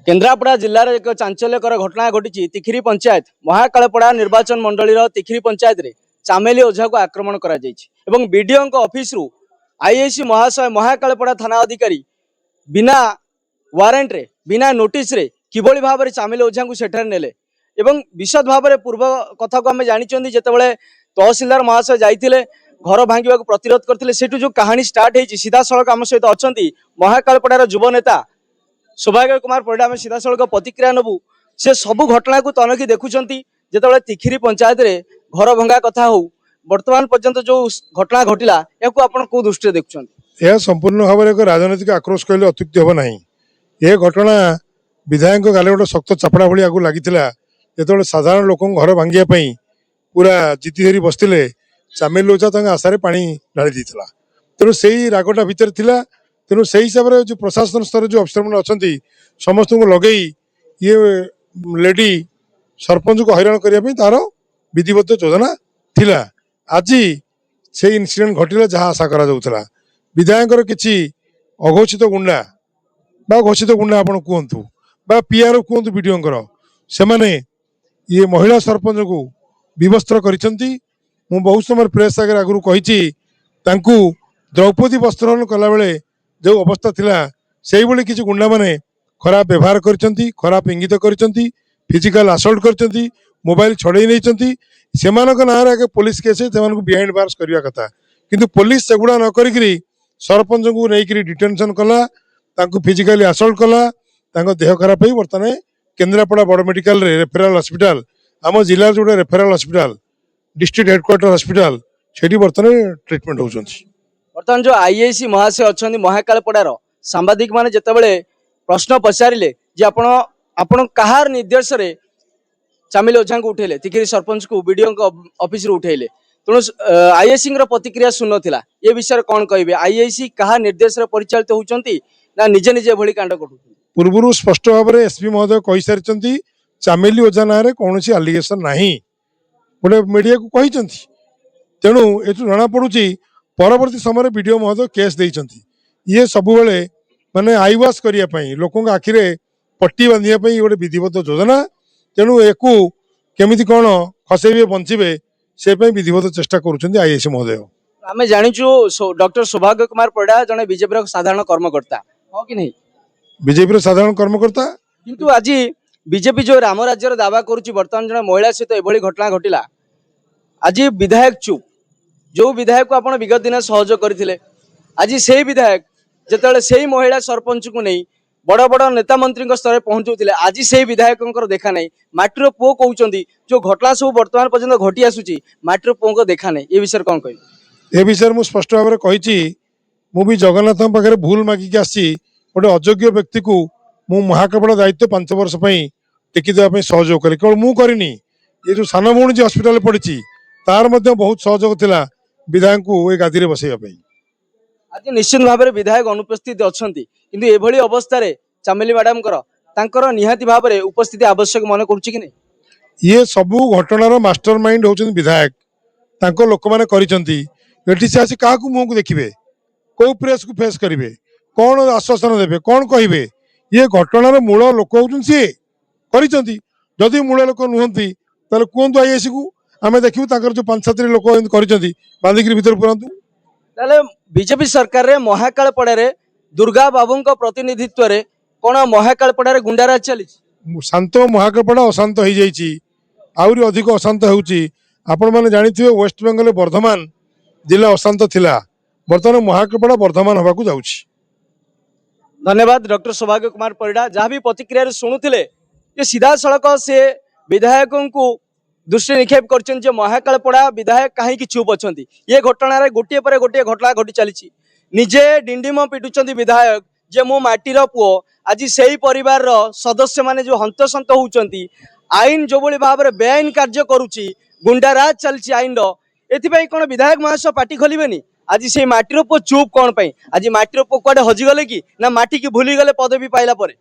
केन्द्रापड़ा जिलार एक चांचल्यकर घटना घटी तिखिरी पंचायत महाकालपड़ा निर्वाचन मंडल तिखिरी पंचायत रे चामेली ओझा को आक्रमण करा बीडीओ ऑफिस रु आईएसी महाशय महाकालपड़ा थाना अधिकारी बिना वारंट रे बिना नोटिस रे किभली भाव में चामेली ओझा को सेठार नेले एवं विशद भाव में पूर्व कथा को आम जानी जिते तहसिलदार महाशय जाइए घर भांगा प्रतिरोध करते सेठू जो कहानी स्टार्ट होती सीधा सड़क आम सहित अच्छा महाकालपड़ार युव नेता सौभाग्य कुमार परिडा आम सीधा सड़क प्रतिक्रिया नबू से सबू घटना को तनखी देखुं जिते तिखिरी पंचायत रे घर भंगा कथा हो वर्तमान पर्यंत जो घटना घटला या कौ दृष्टि देखुं यह संपूर्ण भाव में एक राजनैतिक आक्रोश कहले अत्युक्ति हम ना। यह घटना विधायक गाले गोटे शक्त चापड़ा भाई आगे लगी जो साधारण लोक घर भांगापी पूरा जीति धरी बसते चामेली ओझा आशार पा ढाली तेणु से रागटा भितर थिला। तेणु से हिसाब से जो प्रशासन स्तर जो अफिसर मैंने अच्छा समस्त को लगे ये लेडी सरपंच को हैरान करने तार विधिवत योजना थिला। आज से इनसीडेंट घटिला जहाँ आशा करा विधायक किसी अघोषित गुंडा बा घोषित गुंडा आप कहतु बा पीआर कहतु विडीओ से माने ये महिला सरपंच को विवस्त्र करिसेंती। मु बहुत समय प्रेस आगे आगु कही द्रौपदी वस्त्रोहरण कला बेले जो अवस्था थिला से भाई किसी गुंडा माने खराब व्यवहार करचंती खराब इंगित करचंती फिजिकल असल्ट करचंती मोबाइल छड़े नहीं से ना पुलिस केस बिहाइंड बार्स करने कथा किंतु पुलिस सेगुड़ा न करी सरपंच को लेकर डिटेंशन कला फिजिकली असल्ट कला देह खराब हो बर्तमान केन्द्रापड़ा बड़ मेडिकल रेफेराल हॉस्पिटल आम जिले जो रेफेराल हॉस्पिटल डिस्ट्रिक्ट हेडक्वार्टर हॉस्पिटल से बर्तमान ट्रिटमेंट होती। बर्तमान जो आईएसी महाशय अच्छा महाकालपड़ार सांबादिक माने जितेबाला प्रश्न पचारे जे आपण कहार निर्देश रे चामेली ओझा को उठेले तिखिरी सरपंच को बीडीओ ऑफिस उठेले तेणु आईएसी प्रतिक्रिया सुन थिला ये विषय कौन कहे आईएसी कहा निर्देश रे परिचालित होउचंती ना निजे निजे भली कांड करू पूर्व स्पष्ट भाव में एसपी महोदय कही सारी चामेली ओझा ना कौन आलिगेसन नहीं गोटे मीडिया को कही तेणु ये जना पड़ुची परवर्ती समय बीडीओ महोदय केस देइचंती ये सब बेले माने आईवास करने लोक आखिरे पट्टी बांधे गोटे विधिवत योजना तेणु एक केमी कौन खसैबे बंचे से विधिवत चेष्टा करुँच आईएसी महोदय। आम जाचु डॉक्टर सौभाग्य कुमार परिडा जड़े बीजेपी साधारण कर्मकर्ता हाँ कि नहीं बीजेपी साधारण कर्मकर्ता किंतु आज बीजेपी जो राम राज्यर दावा करुच्ची बर्तमान जड़े महिला सहित एभली घटना घटिला आज विधायक चुप जो विधायक को आप विगत दिन सहयोग करते आज से विधायक जिते से महिला सरपंच को नहीं बड़ बड़ नेता मंत्री स्तर पहुंचुते आज से विधायक देखा नहीं माटीर पुओ कहते जो घटना सब बर्तमान पर्यटन घटी आसूची माटीर पुओ को देखा नहीं ये विषय कौन कह ए विषय मुझे स्पष्ट भाव में कही मुझे जगन्नाथ पाखे भूल मागिक आसी गोटे अयोग्य व्यक्ति को मु महाकालपड़ा दायित्व 5 वर्ष टेकी देवाई सहयोग करी केवल मु करनी ये जो सान भौणी हस्पिटाल पड़ी तार बहुत सहयोग थिला विधायक को ये गादी में बसैवाई। आज निश्चित भाव में विधायक अनुपस्थित अच्छा किंतु एभली अवस्था चामेली मैडम निहाती भाव में उपस्थिति आवश्यक मन कर ये सबू घटनार मास्टर माइंड होउछन विधायक लोक मैंने कर से आसी क्या मुँह को देखिए कौ प्रेस को फेस करेंगे कौन आश्वासन देवे कौन कहे ये घटनार मूल लोक होती सी जदि मूल लोक नुहति कहतु आईएसी को आम देखू जो 5-7 लोक बांधिक भर पुरातु बीजेपी सरकार रे महाकालपड़ा रे दुर्गा बाबू प्रतिनिधित्व रे कौन महाकालपड़ा रे गुंडाराज चली शांत महाकालपड़ा अशांत हो जाइए आहरी अधिक अशांत होने जानी वेस्ट बेंगल वर्धमान जिला अशांत थिला बर्तमान महाकालपड़ा वर्धमान हवा को जाउछि। धन्यवाद डॉक्टर सौभाग्य कुमार परिडा जहाँ भी प्रतिक्रिया शुणुते ये सीधा सड़क से विधायकों को दृष्टि निक्षेप कर महाकालपड़ा विधायक कहीं चुप अच्छा ये घटना गोटे पर गोटे घटना घटी चली निजे डिंडिम पिटुंट विधायक जे मो माटीर पुओ आज से ही परिवार सदस्य माने जो हंतसंत होती आईन जो भाव में बेआईन कार्य करुच्ची गुंडाराज चलती आईन एथि कौन विधायक महाशय पार्टी खोलिबेनी आज से माटीर पुओ चुप कौन आज माटीर पुओ कुआडे हजिगले कि ना माटी की भूलीगले पदवी पाइला परे।